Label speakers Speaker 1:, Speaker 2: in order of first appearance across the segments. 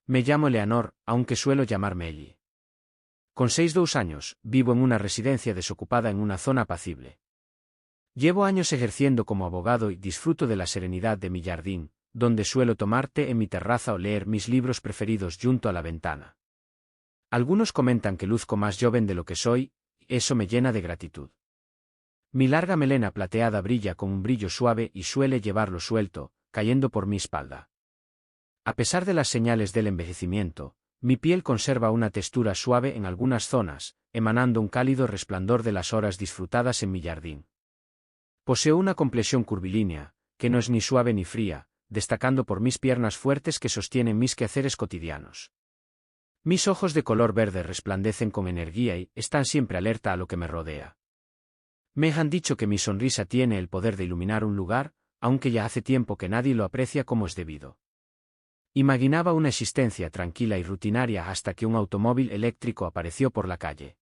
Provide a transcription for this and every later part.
Speaker 1: Me llamo Eleanor, aunque suelo llamarme Ellie. Con 62 años, vivo en una residencia desocupada en una zona apacible. Llevo años ejerciendo como abogado y disfruto de la serenidad de mi jardín, donde suelo tomar té en mi terraza o leer mis libros preferidos junto a la ventana. Algunos comentan que luzco más joven de lo que soy, y eso me llena de gratitud. Mi larga melena plateada brilla con un brillo suave y suele llevarlo suelto, cayendo por mi espalda. A pesar de las señales del envejecimiento, mi piel conserva una textura suave en algunas zonas, emanando un cálido resplandor de las horas disfrutadas en mi jardín. Poseo una complexión curvilínea, que no es ni suave ni fría, destacando por mis piernas fuertes que sostienen mis quehaceres cotidianos. Mis ojos de color verde resplandecen con energía y están siempre alerta a lo que me rodea. Me han dicho que mi sonrisa tiene el poder de iluminar un lugar, aunque ya hace tiempo que nadie lo aprecia como es debido. Imaginaba una existencia tranquila y rutinaria hasta que un automóvil eléctrico apareció por la calle.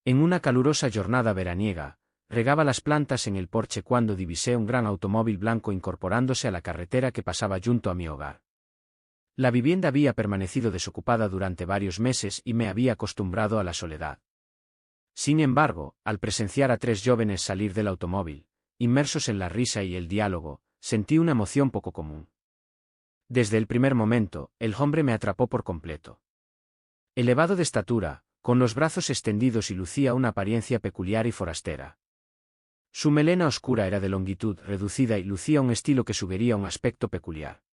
Speaker 1: En una calurosa jornada veraniega, regaba las plantas en el porche cuando divisé un gran automóvil blanco incorporándose a la carretera que pasaba junto a mi hogar. La vivienda había permanecido desocupada durante varios meses y me había acostumbrado a la soledad. Sin embargo, al presenciar a 3 jóvenes salir del automóvil, inmersos en la risa y el diálogo, sentí una emoción poco común. Desde el primer momento, el hombre me atrapó por completo. Elevado de estatura, con los brazos extendidos y lucía una apariencia peculiar y forastera. Su melena oscura era de longitud reducida y lucía un estilo que sugería un aspecto peculiar.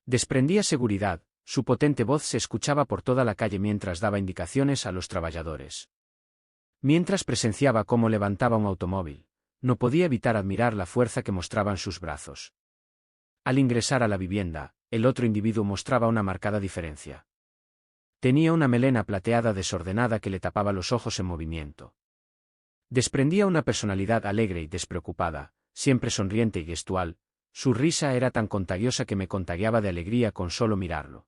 Speaker 1: Desprendía seguridad, su potente voz se escuchaba por toda la calle mientras daba indicaciones a los trabajadores. Mientras presenciaba cómo levantaba un automóvil, no podía evitar admirar la fuerza que mostraban sus brazos. Al ingresar a la vivienda, el otro individuo mostraba una marcada diferencia. Tenía una melena plateada desordenada que le tapaba los ojos en movimiento. Desprendía una personalidad alegre y despreocupada, siempre sonriente y gestual. Su risa era tan contagiosa que me contagiaba de alegría con solo mirarlo.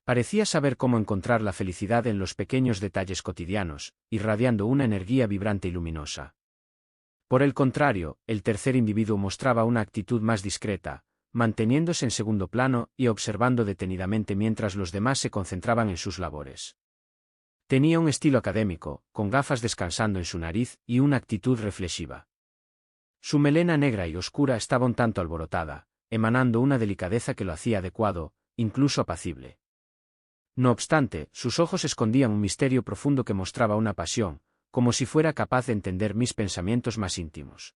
Speaker 1: Parecía saber cómo encontrar la felicidad en los pequeños detalles cotidianos, irradiando una energía vibrante y luminosa. Por el contrario, el tercer individuo mostraba una actitud más discreta, manteniéndose en segundo plano y observando detenidamente mientras los demás se concentraban en sus labores. Tenía un estilo académico, con gafas descansando en su nariz y una actitud reflexiva. Su melena negra y oscura estaba un tanto alborotada, emanando una delicadeza que lo hacía adecuado, incluso apacible. No obstante, sus ojos escondían un misterio profundo que mostraba una pasión, como si fuera capaz de entender mis pensamientos más íntimos.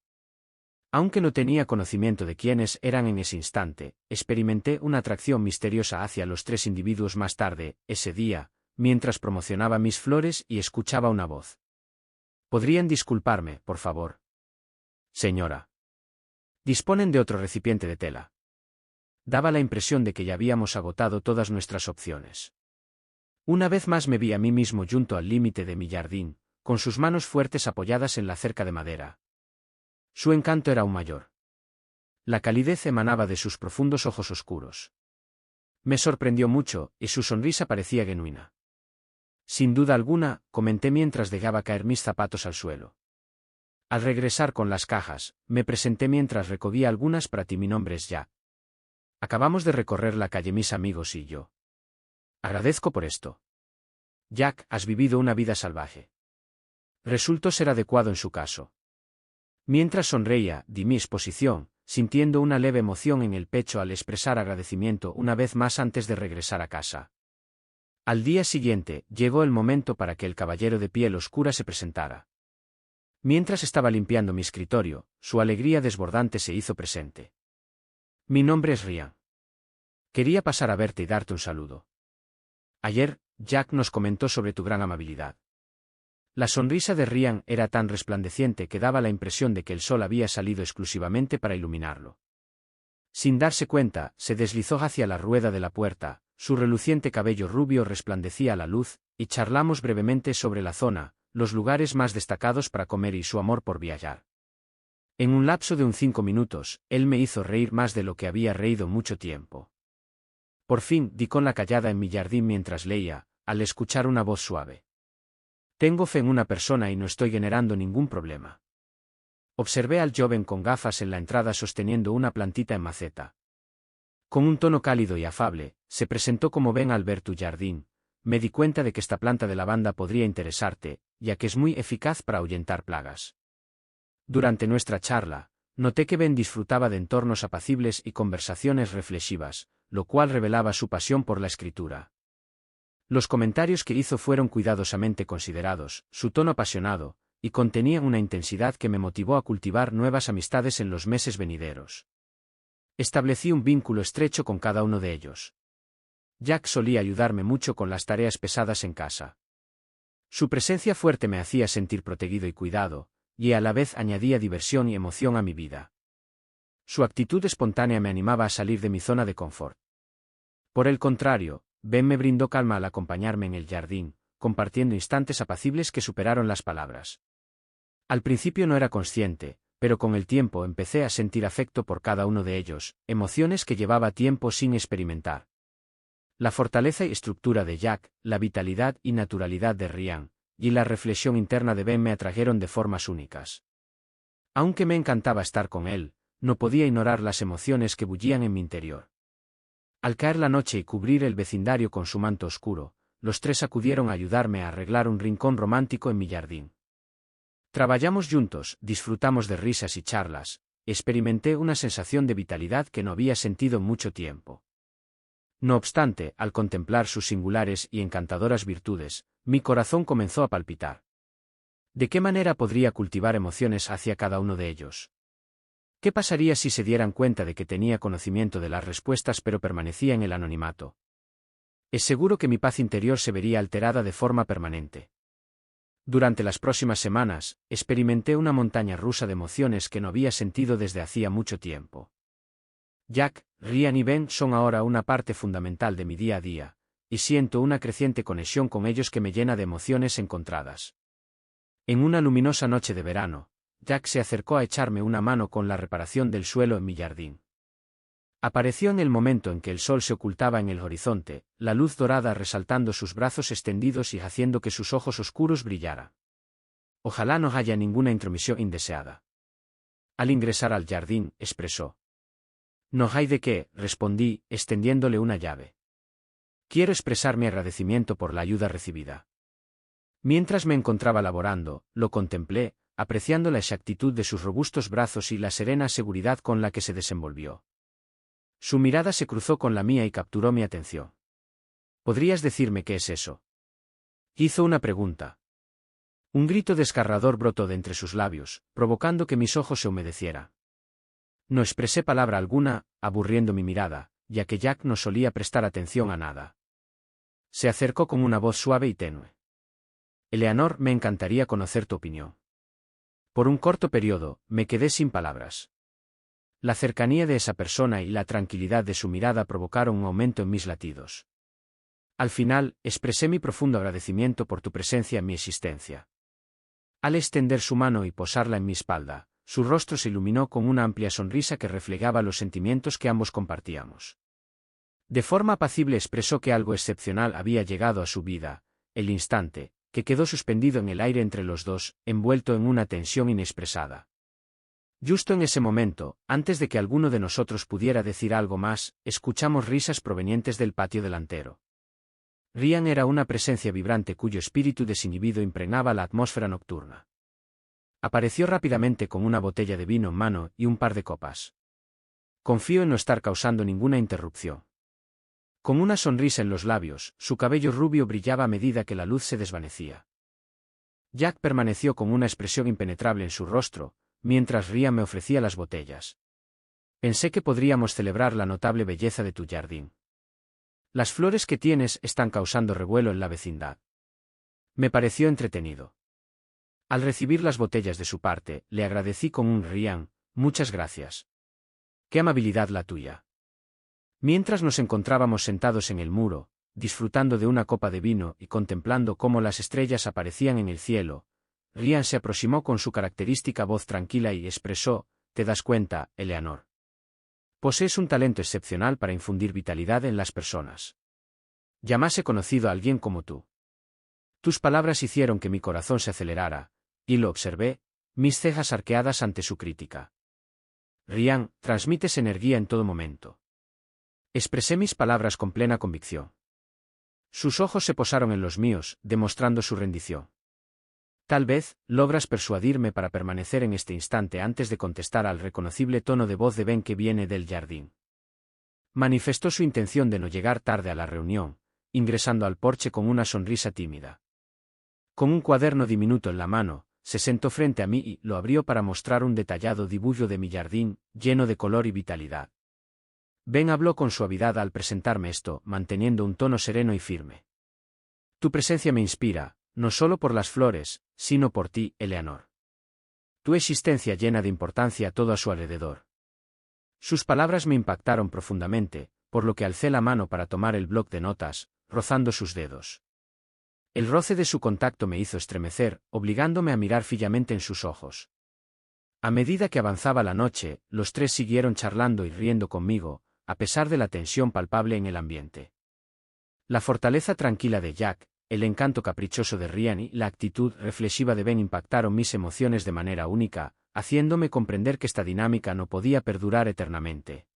Speaker 1: Aunque no tenía conocimiento de quiénes eran en ese instante, experimenté una atracción misteriosa hacia los 3 individuos más tarde, ese día, mientras promocionaba mis flores y escuchaba una voz. ¿Podrían disculparme, por favor? Señora. ¿Disponen de otro recipiente de tela? Daba la impresión de que ya habíamos agotado todas nuestras opciones. Una vez más me vi a mí mismo junto al límite de mi jardín, con sus manos fuertes apoyadas en la cerca de madera. Su encanto era aún mayor. La calidez emanaba de sus profundos ojos oscuros. Me sorprendió mucho, y su sonrisa parecía genuina. Sin duda alguna, comenté mientras dejaba caer mis zapatos al suelo. Al regresar con las cajas, me presenté mientras recogía algunas para ti. Mi nombre es Jack. Acabamos de recorrer la calle mis amigos y yo. Agradezco por esto. Jack, has vivido una vida salvaje. Resultó ser adecuado en su caso. Mientras sonreía, di mi exposición, sintiendo una leve emoción en el pecho al expresar agradecimiento una vez más antes de regresar a casa. Al día siguiente, llegó el momento para que el caballero de piel oscura se presentara. Mientras estaba limpiando mi escritorio, su alegría desbordante se hizo presente. Mi nombre es Ryan. Quería pasar a verte y darte un saludo. Ayer, Jack nos comentó sobre tu gran amabilidad. La sonrisa de Ryan era tan resplandeciente que daba la impresión de que el sol había salido exclusivamente para iluminarlo. Sin darse cuenta, se deslizó hacia la rueda de la puerta, su reluciente cabello rubio resplandecía a la luz, y charlamos brevemente sobre la zona, los lugares más destacados para comer y su amor por viajar. En un lapso de 5 minutos, él me hizo reír más de lo que había reído mucho tiempo. Por fin, di con la callada en mi jardín mientras leía, al escuchar una voz suave. Tengo fe en una persona y no estoy generando ningún problema. Observé al joven con gafas en la entrada sosteniendo una plantita en maceta. Con un tono cálido y afable, se presentó como ven al ver tu jardín. Me di cuenta de que esta planta de lavanda podría interesarte, ya que es muy eficaz para ahuyentar plagas. Durante nuestra charla, noté que Ben disfrutaba de entornos apacibles y conversaciones reflexivas, lo cual revelaba su pasión por la escritura. Los comentarios que hizo fueron cuidadosamente considerados, su tono apasionado, y contenían una intensidad que me motivó a cultivar nuevas amistades en los meses venideros. Establecí un vínculo estrecho con cada uno de ellos. Jack solía ayudarme mucho con las tareas pesadas en casa. Su presencia fuerte me hacía sentir protegido y cuidado, y a la vez añadía diversión y emoción a mi vida. Su actitud espontánea me animaba a salir de mi zona de confort. Por el contrario, Ben me brindó calma al acompañarme en el jardín, compartiendo instantes apacibles que superaron las palabras. Al principio no era consciente, pero con el tiempo empecé a sentir afecto por cada uno de ellos, emociones que llevaba tiempo sin experimentar. La fortaleza y estructura de Jack, la vitalidad y naturalidad de Ryan, y la reflexión interna de Ben me atrajeron de formas únicas. Aunque me encantaba estar con él, no podía ignorar las emociones que bullían en mi interior. Al caer la noche y cubrir el vecindario con su manto oscuro, los tres acudieron a ayudarme a arreglar un rincón romántico en mi jardín. Trabajamos juntos, disfrutamos de risas y charlas, experimenté una sensación de vitalidad que no había sentido en mucho tiempo. No obstante, al contemplar sus singulares y encantadoras virtudes, mi corazón comenzó a palpitar. ¿De qué manera podría cultivar emociones hacia cada uno de ellos? ¿Qué pasaría si se dieran cuenta de que tenía conocimiento de las respuestas pero permanecía en el anonimato? Es seguro que mi paz interior se vería alterada de forma permanente. Durante las próximas semanas, experimenté una montaña rusa de emociones que no había sentido desde hacía mucho tiempo. Jack, Ryan y Ben son ahora una parte fundamental de mi día a día, y siento una creciente conexión con ellos que me llena de emociones encontradas. En una luminosa noche de verano, Jack se acercó a echarme una mano con la reparación del suelo en mi jardín. Apareció en el momento en que el sol se ocultaba en el horizonte, la luz dorada resaltando sus brazos extendidos y haciendo que sus ojos oscuros brillaran. Ojalá no haya ninguna intromisión indeseada. Al ingresar al jardín, expresó. No hay de qué, respondí, extendiéndole una llave. Quiero expresar mi agradecimiento por la ayuda recibida. Mientras me encontraba laborando, lo contemplé, apreciando la exactitud de sus robustos brazos y la serena seguridad con la que se desenvolvió. Su mirada se cruzó con la mía y capturó mi atención. ¿Podrías decirme qué es eso? Hizo una pregunta. Un grito desgarrador brotó de entre sus labios, provocando que mis ojos se humedecieran. No expresé palabra alguna, aburriendo mi mirada, ya que Jack no solía prestar atención a nada. Se acercó con una voz suave y tenue. Eleanor, me encantaría conocer tu opinión. Por un corto periodo, me quedé sin palabras. La cercanía de esa persona y la tranquilidad de su mirada provocaron un aumento en mis latidos. Al final, expresé mi profundo agradecimiento por tu presencia en mi existencia. Al extender su mano y posarla en mi espalda, su rostro se iluminó con una amplia sonrisa que reflejaba los sentimientos que ambos compartíamos. De forma apacible expresó que algo excepcional había llegado a su vida, el instante, que quedó suspendido en el aire entre los dos, envuelto en una tensión inexpresada. Justo en ese momento, antes de que alguno de nosotros pudiera decir algo más, escuchamos risas provenientes del patio delantero. Ryan era una presencia vibrante cuyo espíritu desinhibido impregnaba la atmósfera nocturna. Apareció rápidamente con una botella de vino en mano y un par de copas. Confío en no estar causando ninguna interrupción. Con una sonrisa en los labios, su cabello rubio brillaba a medida que la luz se desvanecía. Jack permaneció con una expresión impenetrable en su rostro, mientras Ryan me ofrecía las botellas. Pensé que podríamos celebrar la notable belleza de tu jardín. Las flores que tienes están causando revuelo en la vecindad. Me pareció entretenido. Al recibir las botellas de su parte, le agradecí con un Ryan, muchas gracias. Qué amabilidad la tuya. Mientras nos encontrábamos sentados en el muro, disfrutando de una copa de vino y contemplando cómo las estrellas aparecían en el cielo, Ryan se aproximó con su característica voz tranquila y expresó, ¿te das cuenta, Eleanor? Posees un talento excepcional para infundir vitalidad en las personas. Jamás he conocido a alguien como tú. Tus palabras hicieron que mi corazón se acelerara, y lo observé, mis cejas arqueadas ante su crítica. Ryan, transmites energía en todo momento. Expresé mis palabras con plena convicción. Sus ojos se posaron en los míos, demostrando su rendición. Tal vez, logras persuadirme para permanecer en este instante antes de contestar al reconocible tono de voz de Ben que viene del jardín. Manifestó su intención de no llegar tarde a la reunión, ingresando al porche con una sonrisa tímida. Con un cuaderno diminuto en la mano, se sentó frente a mí y lo abrió para mostrar un detallado dibujo de mi jardín, lleno de color y vitalidad. Ben habló con suavidad al presentarme esto, manteniendo un tono sereno y firme. Tu presencia me inspira, no solo por las flores, sino por ti, Eleanor. Tu existencia llena de importancia todo a su alrededor. Sus palabras me impactaron profundamente, por lo que alcé la mano para tomar el bloc de notas, rozando sus dedos. El roce de su contacto me hizo estremecer, obligándome a mirar fijamente en sus ojos. A medida que avanzaba la noche, los tres siguieron charlando y riendo conmigo, a pesar de la tensión palpable en el ambiente. La fortaleza tranquila de Jack, el encanto caprichoso de Ryan y la actitud reflexiva de Ben impactaron mis emociones de manera única, haciéndome comprender que esta dinámica no podía perdurar eternamente.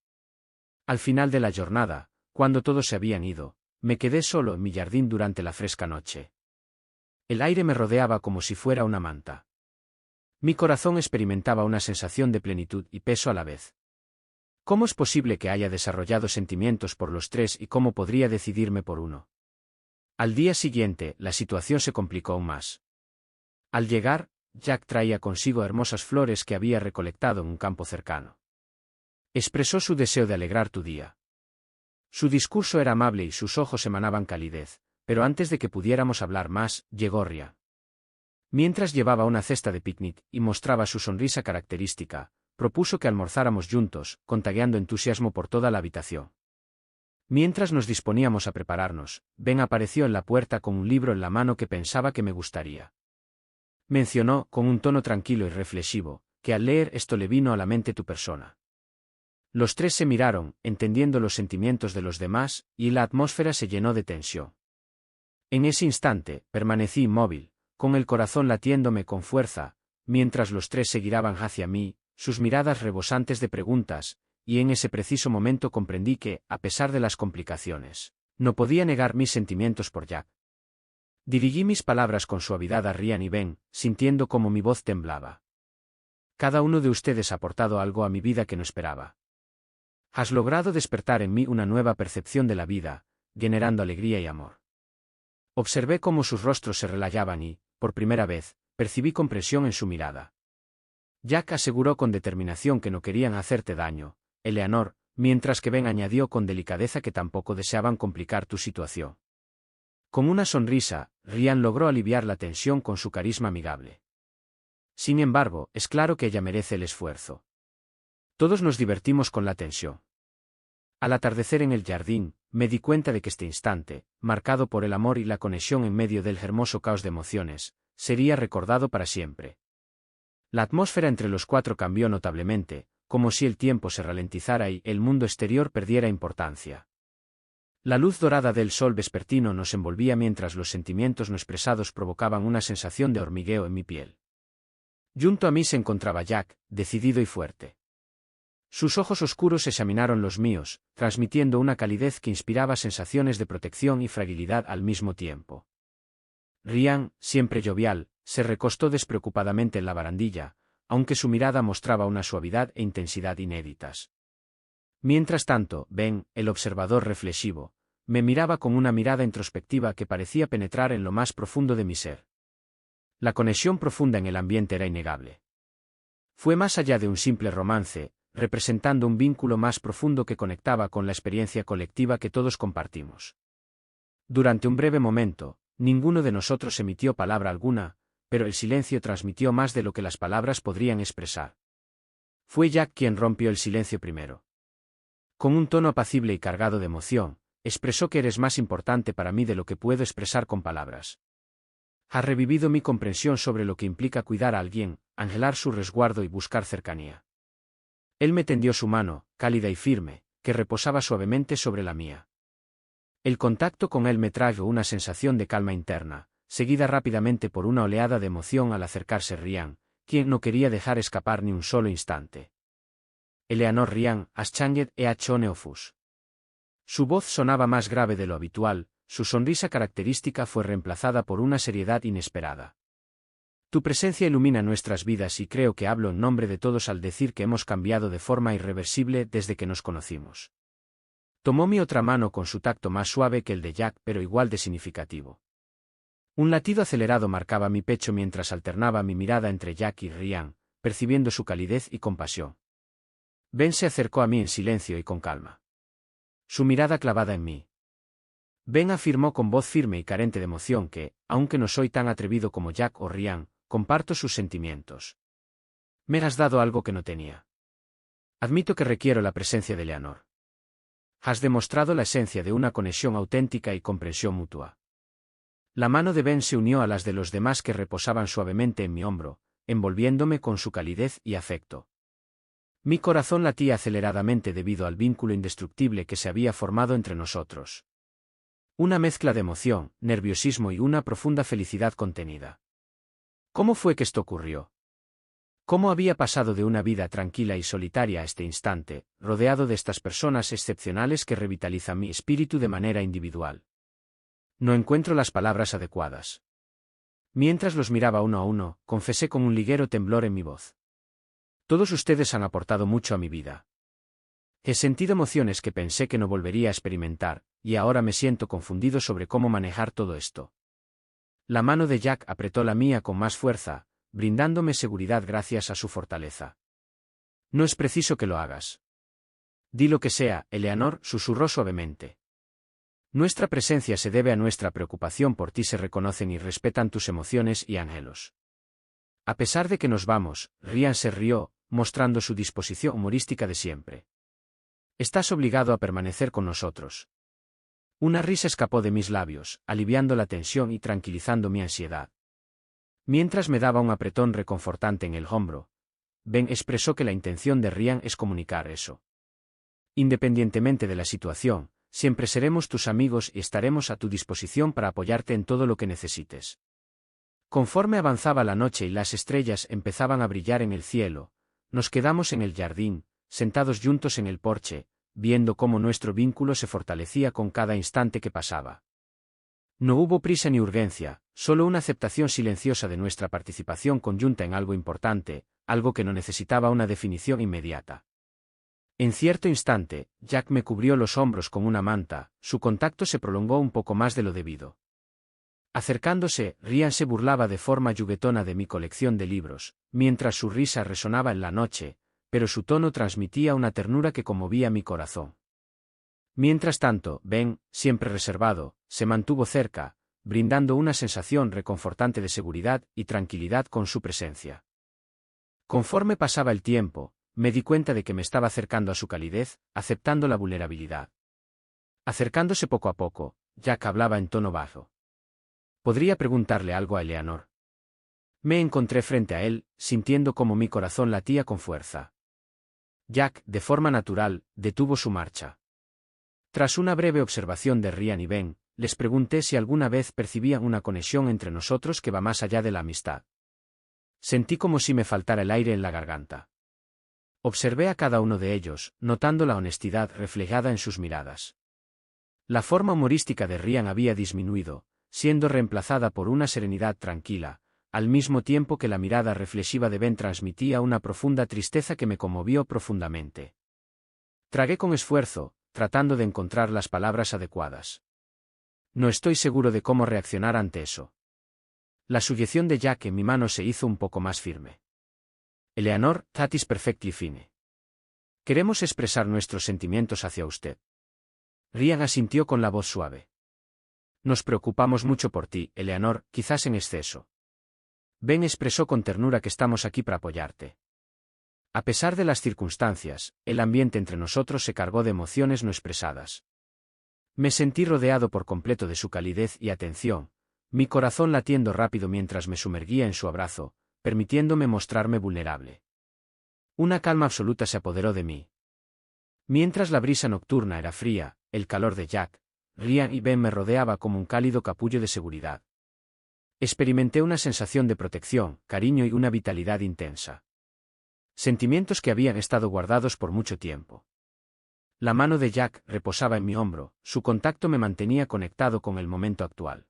Speaker 1: Al final de la jornada, cuando todos se habían ido, me quedé solo en mi jardín durante la fresca noche. El aire me rodeaba como si fuera una manta. Mi corazón experimentaba una sensación de plenitud y peso a la vez. ¿Cómo es posible que haya desarrollado sentimientos por los tres y cómo podría decidirme por uno? Al día siguiente, la situación se complicó aún más. Al llegar, Jack traía consigo hermosas flores que había recolectado en un campo cercano. Expresó su deseo de alegrar tu día. Su discurso era amable y sus ojos emanaban calidez, pero antes de que pudiéramos hablar más, llegó Ryan. Mientras llevaba una cesta de picnic y mostraba su sonrisa característica, propuso que almorzáramos juntos, contagiando entusiasmo por toda la habitación. Mientras nos disponíamos a prepararnos, Ben apareció en la puerta con un libro en la mano que pensaba que me gustaría. Mencionó, con un tono tranquilo y reflexivo, que al leer esto le vino a la mente tu persona. Los tres se miraron, entendiendo los sentimientos de los demás, y la atmósfera se llenó de tensión. En ese instante, permanecí inmóvil, con el corazón latiéndome con fuerza, mientras los tres se giraban hacia mí, sus miradas rebosantes de preguntas, y en ese preciso momento comprendí que, a pesar de las complicaciones, no podía negar mis sentimientos por Jack. Dirigí mis palabras con suavidad a Ryan y Ben, sintiendo cómo mi voz temblaba. Cada uno de ustedes ha aportado algo a mi vida que no esperaba. Has logrado despertar en mí una nueva percepción de la vida, generando alegría y amor. Observé cómo sus rostros se relajaban y, por primera vez, percibí comprensión en su mirada. Jack aseguró con determinación que no querían hacerte daño, Eleanor, mientras que Ben añadió con delicadeza que tampoco deseaban complicar tu situación. Con una sonrisa, Ryan logró aliviar la tensión con su carisma amigable. Sin embargo, es claro que ella merece el esfuerzo. Todos nos divertimos con la tensión. Al atardecer en el jardín, me di cuenta de que este instante, marcado por el amor y la conexión en medio del hermoso caos de emociones, sería recordado para siempre. La atmósfera entre los cuatro cambió notablemente, como si el tiempo se ralentizara y el mundo exterior perdiera importancia. La luz dorada del sol vespertino nos envolvía mientras los sentimientos no expresados provocaban una sensación de hormigueo en mi piel. Junto a mí se encontraba Jack, decidido y fuerte. Sus ojos oscuros examinaron los míos, transmitiendo una calidez que inspiraba sensaciones de protección y fragilidad al mismo tiempo. Ryan, siempre jovial, se recostó despreocupadamente en la barandilla, aunque su mirada mostraba una suavidad e intensidad inéditas. Mientras tanto, Ben, el observador reflexivo, me miraba con una mirada introspectiva que parecía penetrar en lo más profundo de mi ser. La conexión profunda en el ambiente era innegable. Fue más allá de un simple romance, representando un vínculo más profundo que conectaba con la experiencia colectiva que todos compartimos. Durante un breve momento, ninguno de nosotros emitió palabra alguna, pero el silencio transmitió más de lo que las palabras podrían expresar. Fue Jack quien rompió el silencio primero. Con un tono apacible y cargado de emoción, expresó que eres más importante para mí de lo que puedo expresar con palabras. Has revivido mi comprensión sobre lo que implica cuidar a alguien, anhelar su resguardo y buscar cercanía. Él me tendió su mano, cálida y firme, que reposaba suavemente sobre la mía. El contacto con él me trajo una sensación de calma interna, seguida rápidamente por una oleada de emoción al acercarse Ryan, quien no quería dejar escapar ni un solo instante. Eleanor Ryan, has changed e a chone ofus. Su voz sonaba más grave de lo habitual, su sonrisa característica fue reemplazada por una seriedad inesperada. Tu presencia ilumina nuestras vidas y creo que hablo en nombre de todos al decir que hemos cambiado de forma irreversible desde que nos conocimos. Tomó mi otra mano con su tacto más suave que el de Jack, pero igual de significativo. Un latido acelerado marcaba mi pecho mientras alternaba mi mirada entre Jack y Ryan, percibiendo su calidez y compasión. Ben se acercó a mí en silencio y con calma. Su mirada clavada en mí. Ben afirmó con voz firme y carente de emoción que, aunque no soy tan atrevido como Jack o Ryan, comparto sus sentimientos. Me has dado algo que no tenía. Admito que requiero la presencia de Eleanor. Has demostrado la esencia de una conexión auténtica y comprensión mutua. La mano de Ben se unió a las de los demás que reposaban suavemente en mi hombro, envolviéndome con su calidez y afecto. Mi corazón latía aceleradamente debido al vínculo indestructible que se había formado entre nosotros. Una mezcla de emoción, nerviosismo y una profunda felicidad contenida. ¿Cómo fue que esto ocurrió? ¿Cómo había pasado de una vida tranquila y solitaria a este instante, rodeado de estas personas excepcionales que revitalizan mi espíritu de manera individual? No encuentro las palabras adecuadas. Mientras los miraba uno a uno, confesé con un ligero temblor en mi voz. Todos ustedes han aportado mucho a mi vida. He sentido emociones que pensé que no volvería a experimentar, y ahora me siento confundido sobre cómo manejar todo esto. La mano de Jack apretó la mía con más fuerza, brindándome seguridad gracias a su fortaleza. No es preciso que lo hagas. Di lo que sea, Eleanor, susurró suavemente. Nuestra presencia se debe a nuestra preocupación por ti, se reconocen y respetan tus emociones y anhelos. A pesar de que nos vamos, Ryan se rió, mostrando su disposición humorística de siempre. Estás obligado a permanecer con nosotros. Una risa escapó de mis labios, aliviando la tensión y tranquilizando mi ansiedad. Mientras me daba un apretón reconfortante en el hombro, Ben expresó que la intención de Ryan es comunicar eso. Independientemente de la situación, siempre seremos tus amigos y estaremos a tu disposición para apoyarte en todo lo que necesites. Conforme avanzaba la noche y las estrellas empezaban a brillar en el cielo, nos quedamos en el jardín, sentados juntos en el porche, viendo cómo nuestro vínculo se fortalecía con cada instante que pasaba. No hubo prisa ni urgencia, solo una aceptación silenciosa de nuestra participación conjunta en algo importante, algo que no necesitaba una definición inmediata. En cierto instante, Jack me cubrió los hombros con una manta, su contacto se prolongó un poco más de lo debido. Acercándose, Ryan se burlaba de forma juguetona de mi colección de libros, mientras su risa resonaba en la noche, pero su tono transmitía una ternura que conmovía mi corazón. Mientras tanto, Ben, siempre reservado, se mantuvo cerca, brindando una sensación reconfortante de seguridad y tranquilidad con su presencia. Conforme pasaba el tiempo, me di cuenta de que me estaba acercando a su calidez, aceptando la vulnerabilidad. Acercándose poco a poco, Jack hablaba en tono bajo. ¿Podría preguntarle algo a Eleanor? Me encontré frente a él, sintiendo cómo mi corazón latía con fuerza. Jack, de forma natural, detuvo su marcha. Tras una breve observación de Ryan y Ben, les pregunté si alguna vez percibían una conexión entre nosotros que va más allá de la amistad. Sentí como si me faltara el aire en la garganta. Observé a cada uno de ellos, notando la honestidad reflejada en sus miradas. La forma humorística de Ryan había disminuido, siendo reemplazada por una serenidad tranquila, al mismo tiempo que la mirada reflexiva de Ben transmitía una profunda tristeza que me conmovió profundamente. Tragué con esfuerzo, tratando de encontrar las palabras adecuadas. No estoy seguro de cómo reaccionar ante eso. La sujeción de Jack en mi mano se hizo un poco más firme. Eleanor, that is perfectly fine. Queremos expresar nuestros sentimientos hacia usted. Ryan asintió con la voz suave. Nos preocupamos mucho por ti, Eleanor, quizás en exceso. Ben expresó con ternura que estamos aquí para apoyarte. A pesar de las circunstancias, el ambiente entre nosotros se cargó de emociones no expresadas. Me sentí rodeado por completo de su calidez y atención, mi corazón latiendo rápido mientras me sumergía en su abrazo, permitiéndome mostrarme vulnerable. Una calma absoluta se apoderó de mí. Mientras la brisa nocturna era fría, el calor de Jack, Ryan y Ben me rodeaba como un cálido capullo de seguridad. Experimenté una sensación de protección, cariño y una vitalidad intensa. Sentimientos que habían estado guardados por mucho tiempo. La mano de Jack reposaba en mi hombro, su contacto me mantenía conectado con el momento actual.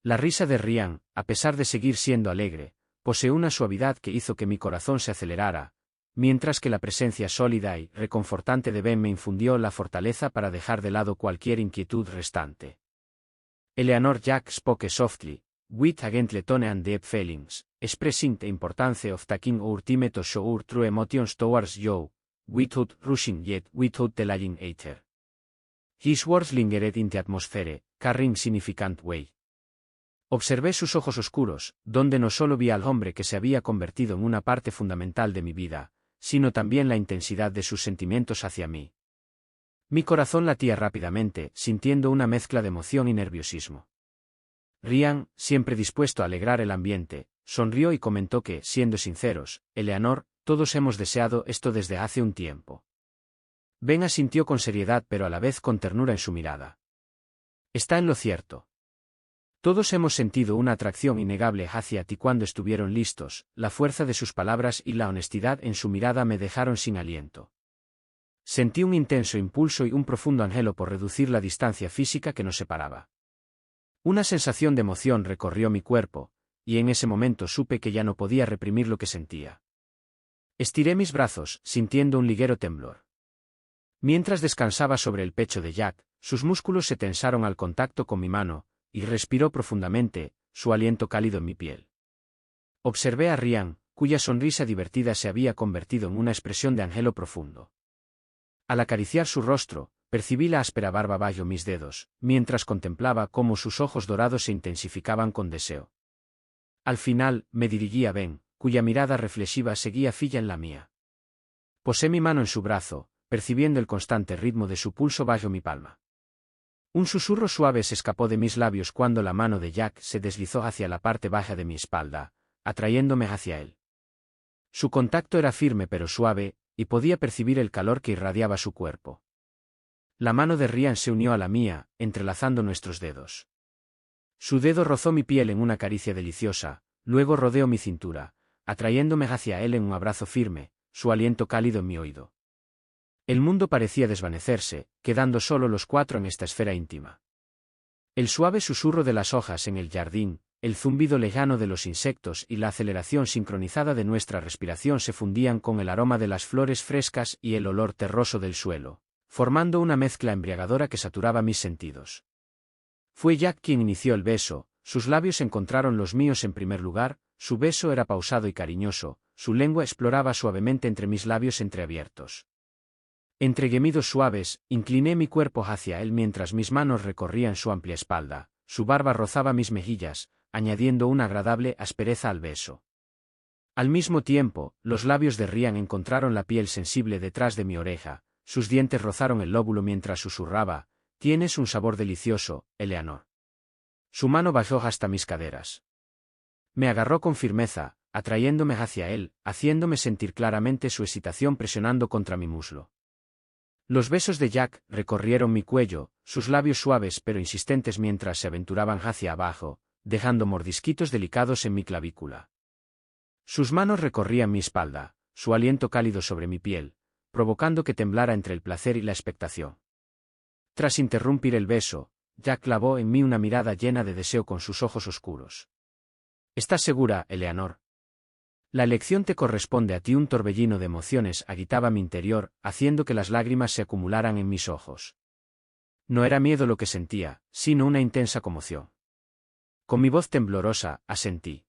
Speaker 1: La risa de Ryan, a pesar de seguir siendo alegre, posee una suavidad que hizo que mi corazón se acelerara, mientras que la presencia sólida y reconfortante de Ben me infundió la fortaleza para dejar de lado cualquier inquietud restante. Eleanor Jack spoke softly, with gentle tone and deep feelings, expressing the importance of taking our time to show our true emotions towards you, without rushing yet without delaying either. His words lingered in the atmosphere, carrying significant weight. Observé sus ojos oscuros, donde no solo vi al hombre que se había convertido en una parte fundamental de mi vida, sino también la intensidad de sus sentimientos hacia mí. Mi corazón latía rápidamente, sintiendo una mezcla de emoción y nerviosismo. Ryan, siempre dispuesto a alegrar el ambiente, sonrió y comentó que, siendo sinceros, Eleanor, todos hemos deseado esto desde hace un tiempo. Ben asintió con seriedad pero a la vez con ternura en su mirada. Está en lo cierto. Todos hemos sentido una atracción innegable hacia ti cuando estuvieron listos, la fuerza de sus palabras y la honestidad en su mirada me dejaron sin aliento. Sentí un intenso impulso y un profundo anhelo por reducir la distancia física que nos separaba. Una sensación de emoción recorrió mi cuerpo, y en ese momento supe que ya no podía reprimir lo que sentía. Estiré mis brazos, sintiendo un ligero temblor. Mientras descansaba sobre el pecho de Jack, sus músculos se tensaron al contacto con mi mano, y respiró profundamente, su aliento cálido en mi piel. Observé a Ryan, cuya sonrisa divertida se había convertido en una expresión de anhelo profundo. Al acariciar su rostro, percibí la áspera barba bajo mis dedos, mientras contemplaba cómo sus ojos dorados se intensificaban con deseo. Al final, me dirigí a Ben, cuya mirada reflexiva seguía fija en la mía. Posé mi mano en su brazo, percibiendo el constante ritmo de su pulso bajo mi palma. Un susurro suave se escapó de mis labios cuando la mano de Jack se deslizó hacia la parte baja de mi espalda, atrayéndome hacia él. Su contacto era firme pero suave, y podía percibir el calor que irradiaba su cuerpo. La mano de Ryan se unió a la mía, entrelazando nuestros dedos. Su dedo rozó mi piel en una caricia deliciosa, luego rodeó mi cintura, atrayéndome hacia él en un abrazo firme, su aliento cálido en mi oído. El mundo parecía desvanecerse, quedando solo los cuatro en esta esfera íntima. El suave susurro de las hojas en el jardín, el zumbido lejano de los insectos y la aceleración sincronizada de nuestra respiración se fundían con el aroma de las flores frescas y el olor terroso del suelo, formando una mezcla embriagadora que saturaba mis sentidos. Fue Jack quien inició el beso, sus labios encontraron los míos en primer lugar, su beso era pausado y cariñoso, su lengua exploraba suavemente entre mis labios entreabiertos. Entre gemidos suaves, incliné mi cuerpo hacia él mientras mis manos recorrían su amplia espalda, su barba rozaba mis mejillas, añadiendo una agradable aspereza al beso. Al mismo tiempo, los labios de Ryan encontraron la piel sensible detrás de mi oreja, sus dientes rozaron el lóbulo mientras susurraba, «Tienes un sabor delicioso, Eleanor». Su mano bajó hasta mis caderas. Me agarró con firmeza, atrayéndome hacia él, haciéndome sentir claramente su excitación presionando contra mi muslo. Los besos de Jack recorrieron mi cuello, sus labios suaves pero insistentes mientras se aventuraban hacia abajo, dejando mordisquitos delicados en mi clavícula. Sus manos recorrían mi espalda, su aliento cálido sobre mi piel, provocando que temblara entre el placer y la expectación. Tras interrumpir el beso, Jack clavó en mí una mirada llena de deseo con sus ojos oscuros. ¿Estás segura, Eleanor? La elección te corresponde a ti. Un torbellino de emociones agitaba mi interior, haciendo que las lágrimas se acumularan en mis ojos. No era miedo lo que sentía, sino una intensa conmoción. Con mi voz temblorosa, asentí.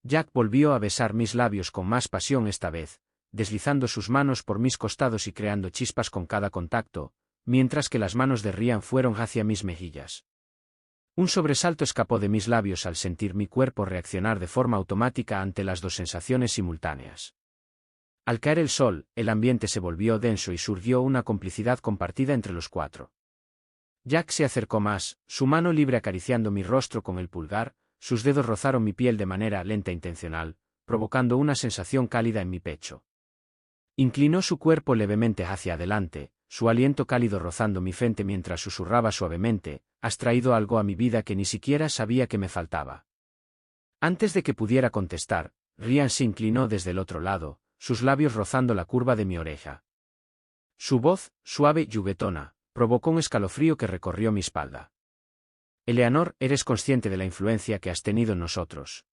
Speaker 1: Jack volvió a besar mis labios con más pasión esta vez, deslizando sus manos por mis costados y creando chispas con cada contacto, mientras que las manos de Ryan fueron hacia mis mejillas. Un sobresalto escapó de mis labios al sentir mi cuerpo reaccionar de forma automática ante las dos sensaciones simultáneas. Al caer el sol, el ambiente se volvió denso y surgió una complicidad compartida entre los cuatro. Jack se acercó más, su mano libre acariciando mi rostro con el pulgar, sus dedos rozaron mi piel de manera lenta e intencional, provocando una sensación cálida en mi pecho. Inclinó su cuerpo levemente hacia adelante, su aliento cálido rozando mi frente mientras susurraba suavemente, «Has traído algo a mi vida que ni siquiera sabía que me faltaba». Antes de que pudiera contestar, Ryan se inclinó desde el otro lado, sus labios rozando la curva de mi oreja. Su voz, suave y juguetona, provocó un escalofrío que recorrió mi espalda. Eleanor, eres consciente de la influencia que has tenido en nosotros.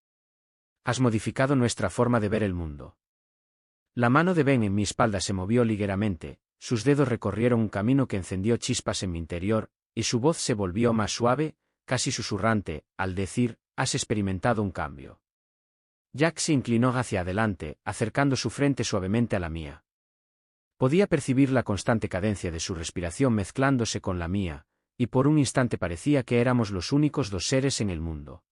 Speaker 1: Has modificado nuestra forma de ver el mundo. La mano de Ben en mi espalda se movió ligeramente, sus dedos recorrieron un camino que encendió chispas en mi interior, y su voz se volvió más suave, casi susurrante, al decir, has experimentado un cambio. Jack se inclinó hacia adelante, acercando su frente suavemente a la mía. Podía percibir la constante cadencia de su respiración mezclándose con la mía, y por un instante parecía que éramos los únicos dos seres en el mundo.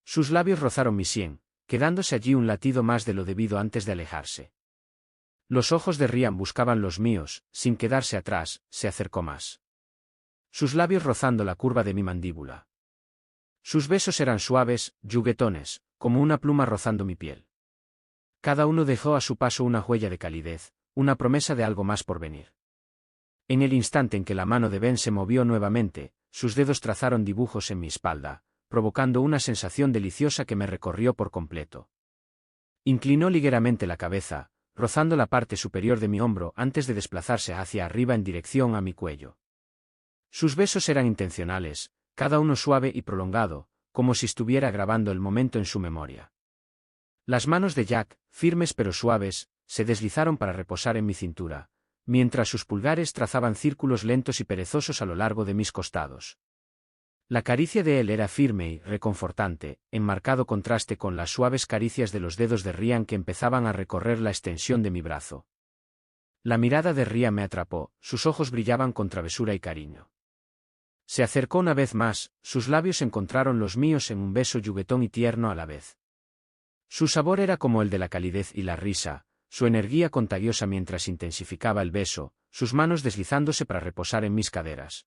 Speaker 1: Sus labios rozaron mi sien, quedándose allí un latido más de lo debido antes de alejarse. Los ojos de Ryan buscaban los míos, sin quedarse atrás, se acercó más. Sus labios rozando la curva de mi mandíbula. Sus besos eran suaves, juguetones, como una pluma rozando mi piel. Cada uno dejó a su paso una huella de calidez, una promesa de algo más por venir. En el instante en que la mano de Ben se movió nuevamente, sus dedos trazaron dibujos en mi espalda, provocando una sensación deliciosa que me recorrió por completo. Inclinó ligeramente la cabeza, rozando la parte superior de mi hombro antes de desplazarse hacia arriba en dirección a mi cuello. Sus besos eran intencionales, cada uno suave y prolongado, como si estuviera grabando el momento en su memoria. Las manos de Jack, firmes pero suaves, se deslizaron para reposar en mi cintura, mientras sus pulgares trazaban círculos lentos y perezosos a lo largo de mis costados. La caricia de él era firme y reconfortante, en marcado contraste con las suaves caricias de los dedos de Ryan que empezaban a recorrer la extensión de mi brazo. La mirada de Ryan me atrapó, sus ojos brillaban con travesura y cariño. Se acercó una vez más, sus labios encontraron los míos en un beso juguetón y tierno a la vez. Su sabor era como el de la calidez y la risa, su energía contagiosa mientras intensificaba el beso, sus manos deslizándose para reposar en mis caderas.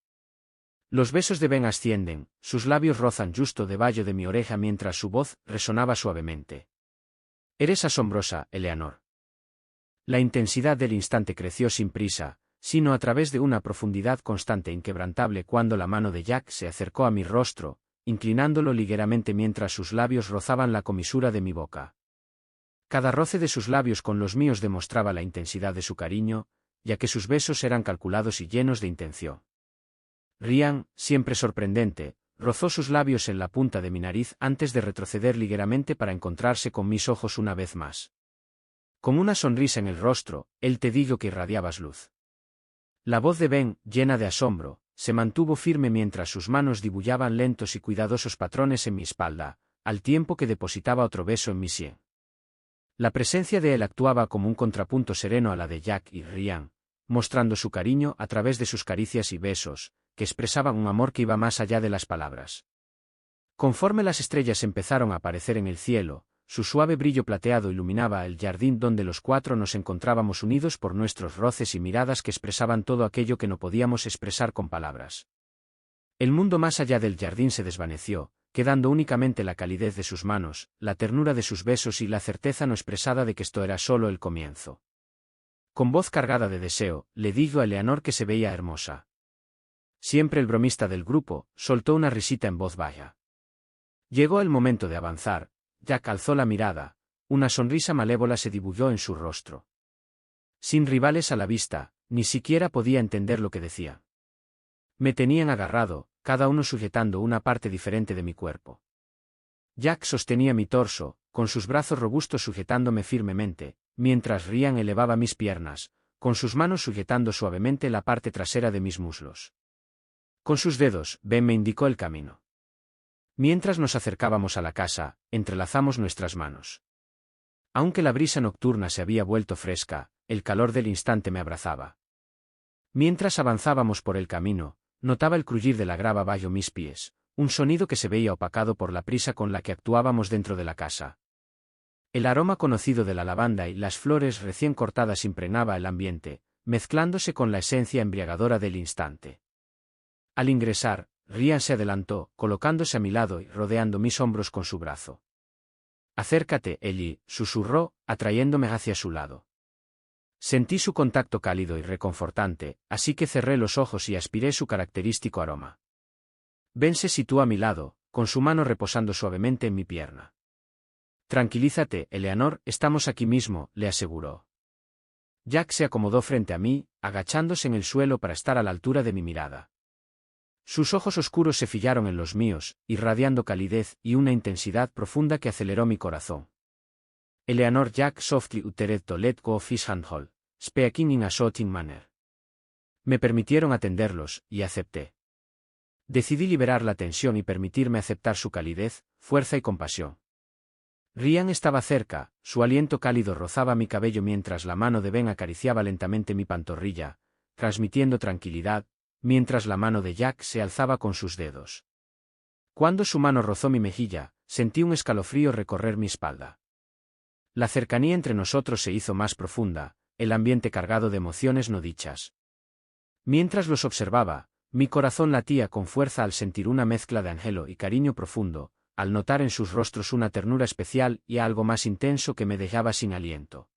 Speaker 1: Los besos de Ben ascienden, sus labios rozan justo debajo de mi oreja mientras su voz resonaba suavemente. Eres asombrosa, Eleanor. La intensidad del instante creció sin prisa, sino a través de una profundidad constante e inquebrantable cuando la mano de Jack se acercó a mi rostro, inclinándolo ligeramente mientras sus labios rozaban la comisura de mi boca. Cada roce de sus labios con los míos demostraba la intensidad de su cariño, ya que sus besos eran calculados y llenos de intención. Ryan, siempre sorprendente, rozó sus labios en la punta de mi nariz antes de retroceder ligeramente para encontrarse con mis ojos una vez más. Con una sonrisa en el rostro, él te dijo que irradiabas luz. La voz de Ben, llena de asombro, se mantuvo firme mientras sus manos dibujaban lentos y cuidadosos patrones en mi espalda, al tiempo que depositaba otro beso en mi sien. La presencia de él actuaba como un contrapunto sereno a la de Jack y Ryan, mostrando su cariño a través de sus caricias y besos, que expresaban un amor que iba más allá de las palabras. Conforme las estrellas empezaron a aparecer en el cielo, su suave brillo plateado iluminaba el jardín donde los cuatro nos encontrábamos unidos por nuestros roces y miradas que expresaban todo aquello que no podíamos expresar con palabras. El mundo más allá del jardín se desvaneció, quedando únicamente la calidez de sus manos, la ternura de sus besos y la certeza no expresada de que esto era solo el comienzo. Con voz cargada de deseo, le dijo a Eleanor que se veía hermosa. Siempre el bromista del grupo, soltó una risita en voz baja. Llegó el momento de avanzar. Jack alzó la mirada, una sonrisa malévola se dibujó en su rostro. Sin rivales a la vista, ni siquiera podía entender lo que decía. Me tenían agarrado, cada uno sujetando una parte diferente de mi cuerpo. Jack sostenía mi torso, con sus brazos robustos sujetándome firmemente, mientras Ryan elevaba mis piernas, con sus manos sujetando suavemente la parte trasera de mis muslos. Con sus dedos, Ben me indicó el camino. Mientras nos acercábamos a la casa, entrelazamos nuestras manos. Aunque la brisa nocturna se había vuelto fresca, el calor del instante me abrazaba. Mientras avanzábamos por el camino, notaba el crujir de la grava bajo mis pies, un sonido que se veía opacado por la prisa con la que actuábamos dentro de la casa. El aroma conocido de la lavanda y las flores recién cortadas impregnaba el ambiente, mezclándose con la esencia embriagadora del instante. Al ingresar, Ryan se adelantó, colocándose a mi lado y rodeando mis hombros con su brazo. «Acércate, Ellie», susurró, atrayéndome hacia su lado. Sentí su contacto cálido y reconfortante, así que cerré los ojos y aspiré su característico aroma. Ben se situó a mi lado, con su mano reposando suavemente en mi pierna. «Tranquilízate, Eleanor, estamos aquí mismo», le aseguró. Jack se acomodó frente a mí, agachándose en el suelo para estar a la altura de mi mirada. Sus ojos oscuros se fijaron en los míos, irradiando calidez y una intensidad profunda que aceleró mi corazón. Eleanor Jack softly uttered to let go of his handhold, speaking in a soothing manner. Me permitieron atenderlos, y acepté. Decidí liberar la tensión y permitirme aceptar su calidez, fuerza y compasión. Ryan estaba cerca, su aliento cálido rozaba mi cabello mientras la mano de Ben acariciaba lentamente mi pantorrilla, transmitiendo tranquilidad, mientras la mano de Jack se alzaba con sus dedos. Cuando su mano rozó mi mejilla, sentí un escalofrío recorrer mi espalda. La cercanía entre nosotros se hizo más profunda, el ambiente cargado de emociones no dichas. Mientras los observaba, mi corazón latía con fuerza al sentir una mezcla de anhelo y cariño profundo, al notar en sus rostros una ternura especial y algo más intenso que me dejaba sin aliento.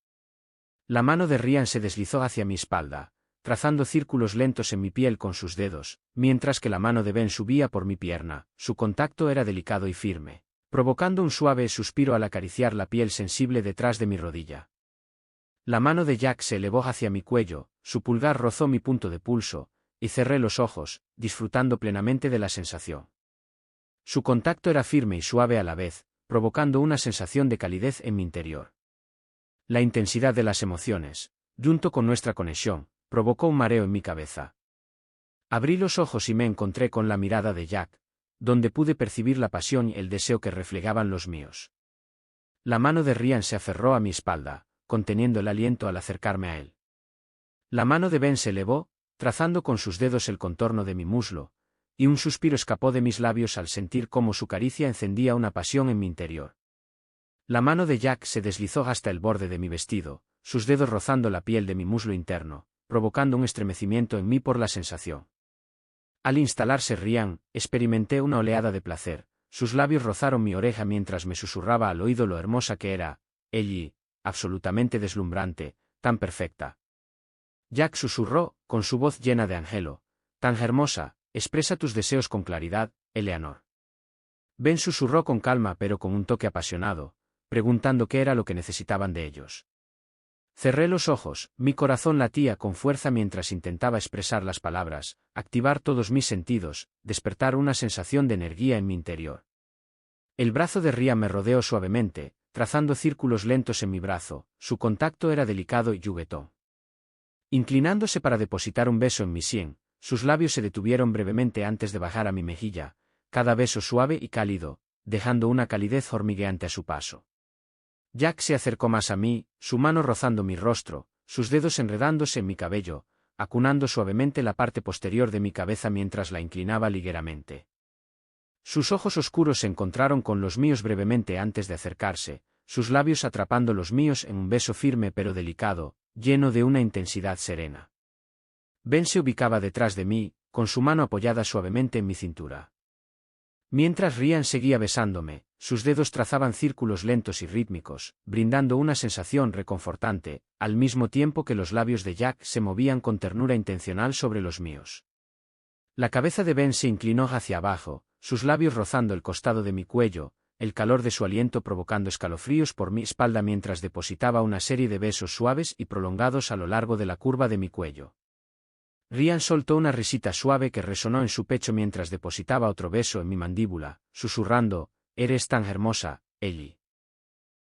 Speaker 1: La mano de Ryan se deslizó hacia mi espalda, trazando círculos lentos en mi piel con sus dedos, mientras que la mano de Ben subía por mi pierna. Su contacto era delicado y firme, provocando un suave suspiro al acariciar la piel sensible detrás de mi rodilla. La mano de Jack se elevó hacia mi cuello, su pulgar rozó mi punto de pulso, y cerré los ojos, disfrutando plenamente de la sensación. Su contacto era firme y suave a la vez, provocando una sensación de calidez en mi interior. La intensidad de las emociones, junto con nuestra conexión, provocó un mareo en mi cabeza. Abrí los ojos y me encontré con la mirada de Jack, donde pude percibir la pasión y el deseo que reflejaban los míos. La mano de Ryan se aferró a mi espalda, conteniendo el aliento al acercarme a él. La mano de Ben se elevó, trazando con sus dedos el contorno de mi muslo, y un suspiro escapó de mis labios al sentir cómo su caricia encendía una pasión en mi interior. La mano de Jack se deslizó hasta el borde de mi vestido, sus dedos rozando la piel de mi muslo interno, provocando un estremecimiento en mí por la sensación. Al instalarse Ryan, experimenté una oleada de placer, sus labios rozaron mi oreja mientras me susurraba al oído lo hermosa que era, Ellie, absolutamente deslumbrante, tan perfecta. Jack susurró, con su voz llena de anhelo, tan hermosa, expresa tus deseos con claridad, Eleanor. Ben susurró con calma pero con un toque apasionado, preguntando qué era lo que necesitaban de ellos. Cerré los ojos, mi corazón latía con fuerza mientras intentaba expresar las palabras, activar todos mis sentidos, despertar una sensación de energía en mi interior. El brazo de Ryan me rodeó suavemente, trazando círculos lentos en mi brazo, su contacto era delicado y juguetón. Inclinándose para depositar un beso en mi sien, sus labios se detuvieron brevemente antes de bajar a mi mejilla, cada beso suave y cálido, dejando una calidez hormigueante a su paso. Jack se acercó más a mí, su mano rozando mi rostro, sus dedos enredándose en mi cabello, acunando suavemente la parte posterior de mi cabeza mientras la inclinaba ligeramente. Sus ojos oscuros se encontraron con los míos brevemente antes de acercarse, sus labios atrapando los míos en un beso firme pero delicado, lleno de una intensidad serena. Ben se ubicaba detrás de mí, con su mano apoyada suavemente en mi cintura. Mientras Ryan seguía besándome, sus dedos trazaban círculos lentos y rítmicos, brindando una sensación reconfortante, al mismo tiempo que los labios de Jack se movían con ternura intencional sobre los míos. La cabeza de Ben se inclinó hacia abajo, sus labios rozando el costado de mi cuello, el calor de su aliento provocando escalofríos por mi espalda mientras depositaba una serie de besos suaves y prolongados a lo largo de la curva de mi cuello. Ryan soltó una risita suave que resonó en su pecho mientras depositaba otro beso en mi mandíbula, susurrando, «Eres tan hermosa, Ellie».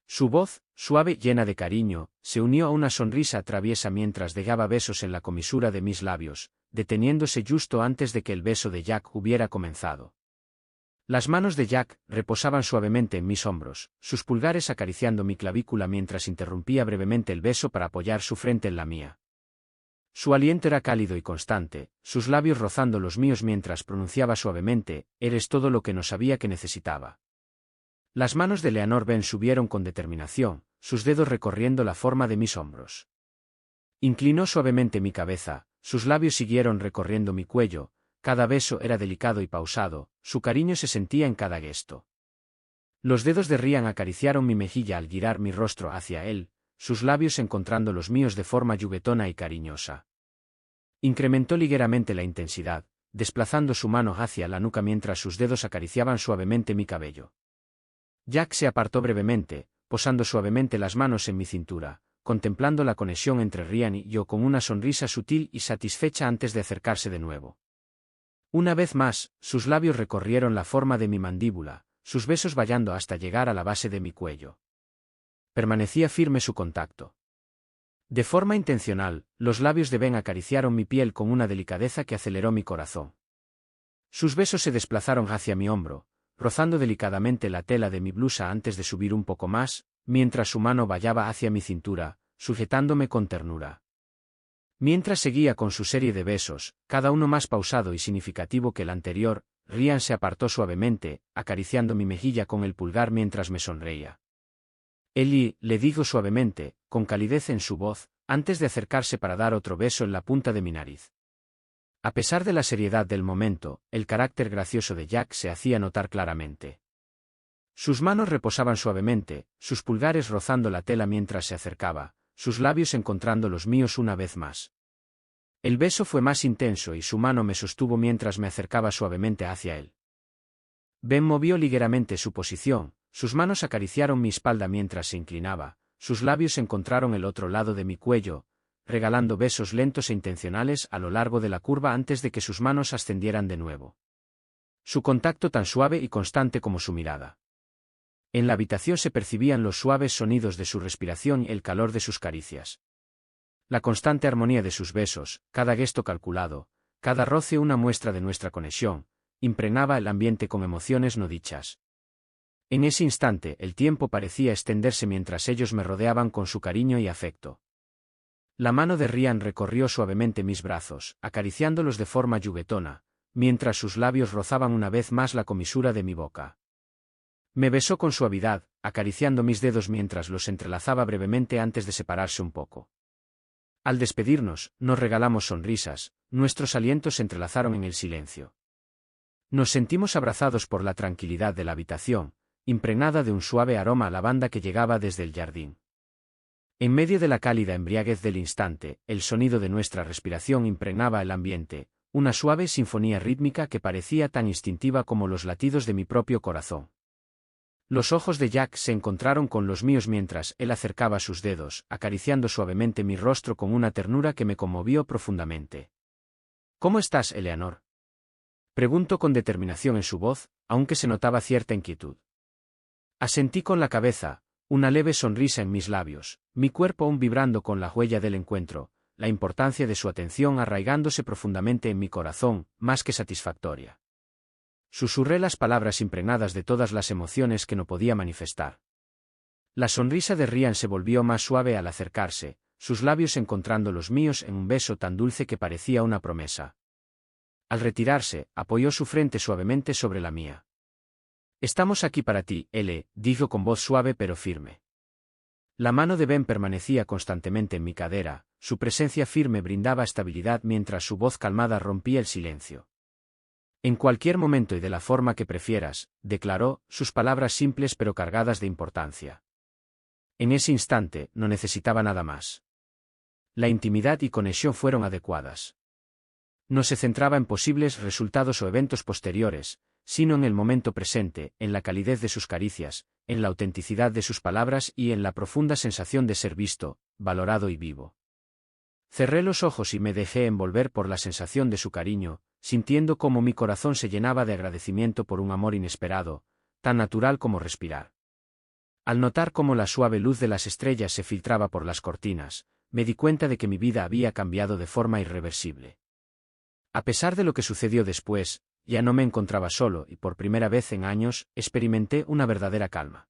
Speaker 1: Su voz, suave y llena de cariño, se unió a una sonrisa traviesa mientras dejaba besos en la comisura de mis labios, deteniéndose justo antes de que el beso de Jack hubiera comenzado. Las manos de Jack reposaban suavemente en mis hombros, sus pulgares acariciando mi clavícula mientras interrumpía brevemente el beso para apoyar su frente en la mía. Su aliento era cálido y constante, sus labios rozando los míos mientras pronunciaba suavemente, «Eres todo lo que no sabía que necesitaba». Las manos de Eleanor Ben subieron con determinación, sus dedos recorriendo la forma de mis hombros. Inclinó suavemente mi cabeza, sus labios siguieron recorriendo mi cuello, cada beso era delicado y pausado, su cariño se sentía en cada gesto. Los dedos de Ryan acariciaron mi mejilla al girar mi rostro hacia él, sus labios encontrando los míos de forma juguetona y cariñosa. Incrementó ligeramente la intensidad, desplazando su mano hacia la nuca mientras sus dedos acariciaban suavemente mi cabello. Jack se apartó brevemente, posando suavemente las manos en mi cintura, contemplando la conexión entre Ryan y yo con una sonrisa sutil y satisfecha antes de acercarse de nuevo. Una vez más, sus labios recorrieron la forma de mi mandíbula, sus besos vallando hasta llegar a la base de mi cuello. Permanecía firme su contacto. De forma intencional, los labios de Ben acariciaron mi piel con una delicadeza que aceleró mi corazón. Sus besos se desplazaron hacia mi hombro, rozando delicadamente la tela de mi blusa antes de subir un poco más, mientras su mano vallaba hacia mi cintura, sujetándome con ternura. Mientras seguía con su serie de besos, cada uno más pausado y significativo que el anterior, Ryan se apartó suavemente, acariciando mi mejilla con el pulgar mientras me sonreía. Ellie, le dijo suavemente, con calidez en su voz, antes de acercarse para dar otro beso en la punta de mi nariz. A pesar de la seriedad del momento, el carácter gracioso de Jack se hacía notar claramente. Sus manos reposaban suavemente, sus pulgares rozando la tela mientras se acercaba, sus labios encontrando los míos una vez más. El beso fue más intenso y su mano me sostuvo mientras me acercaba suavemente hacia él. Ben movió ligeramente su posición, sus manos acariciaron mi espalda mientras se inclinaba, sus labios encontraron el otro lado de mi cuello, regalando besos lentos e intencionales a lo largo de la curva antes de que sus manos ascendieran de nuevo. Su contacto tan suave y constante como su mirada. En la habitación se percibían los suaves sonidos de su respiración y el calor de sus caricias. La constante armonía de sus besos, cada gesto calculado, cada roce una muestra de nuestra conexión, impregnaba el ambiente con emociones no dichas. En ese instante el tiempo parecía extenderse mientras ellos me rodeaban con su cariño y afecto. La mano de Ryan recorrió suavemente mis brazos, acariciándolos de forma juguetona, mientras sus labios rozaban una vez más la comisura de mi boca. Me besó con suavidad, acariciando mis dedos mientras los entrelazaba brevemente antes de separarse un poco. Al despedirnos, nos regalamos sonrisas, nuestros alientos se entrelazaron en el silencio. Nos sentimos abrazados por la tranquilidad de la habitación, impregnada de un suave aroma a lavanda que llegaba desde el jardín. En medio de la cálida embriaguez del instante, el sonido de nuestra respiración impregnaba el ambiente, una suave sinfonía rítmica que parecía tan instintiva como los latidos de mi propio corazón. Los ojos de Jack se encontraron con los míos mientras él acercaba sus dedos, acariciando suavemente mi rostro con una ternura que me conmovió profundamente. «¿Cómo estás, Eleanor?», preguntó con determinación en su voz, aunque se notaba cierta inquietud. Asentí con la cabeza, una leve sonrisa en mis labios, mi cuerpo aún vibrando con la huella del encuentro, la importancia de su atención arraigándose profundamente en mi corazón, más que satisfactoria. Susurré las palabras impregnadas de todas las emociones que no podía manifestar. La sonrisa de Ryan se volvió más suave al acercarse, sus labios encontrando los míos en un beso tan dulce que parecía una promesa. Al retirarse, apoyó su frente suavemente sobre la mía. «Estamos aquí para ti, L», dijo con voz suave pero firme. La mano de Ben permanecía constantemente en mi cadera, su presencia firme brindaba estabilidad mientras su voz calmada rompía el silencio. «En cualquier momento y de la forma que prefieras», declaró, sus palabras simples pero cargadas de importancia. En ese instante, no necesitaba nada más. La intimidad y conexión fueron adecuadas. No se centraba en posibles resultados o eventos posteriores, sino en el momento presente, en la calidez de sus caricias, en la autenticidad de sus palabras y en la profunda sensación de ser visto, valorado y vivo. Cerré los ojos y me dejé envolver por la sensación de su cariño, sintiendo cómo mi corazón se llenaba de agradecimiento por un amor inesperado, tan natural como respirar. Al notar cómo la suave luz de las estrellas se filtraba por las cortinas, me di cuenta de que mi vida había cambiado de forma irreversible. A pesar de lo que sucedió después, ya no me encontraba solo y por primera vez en años experimenté una verdadera calma.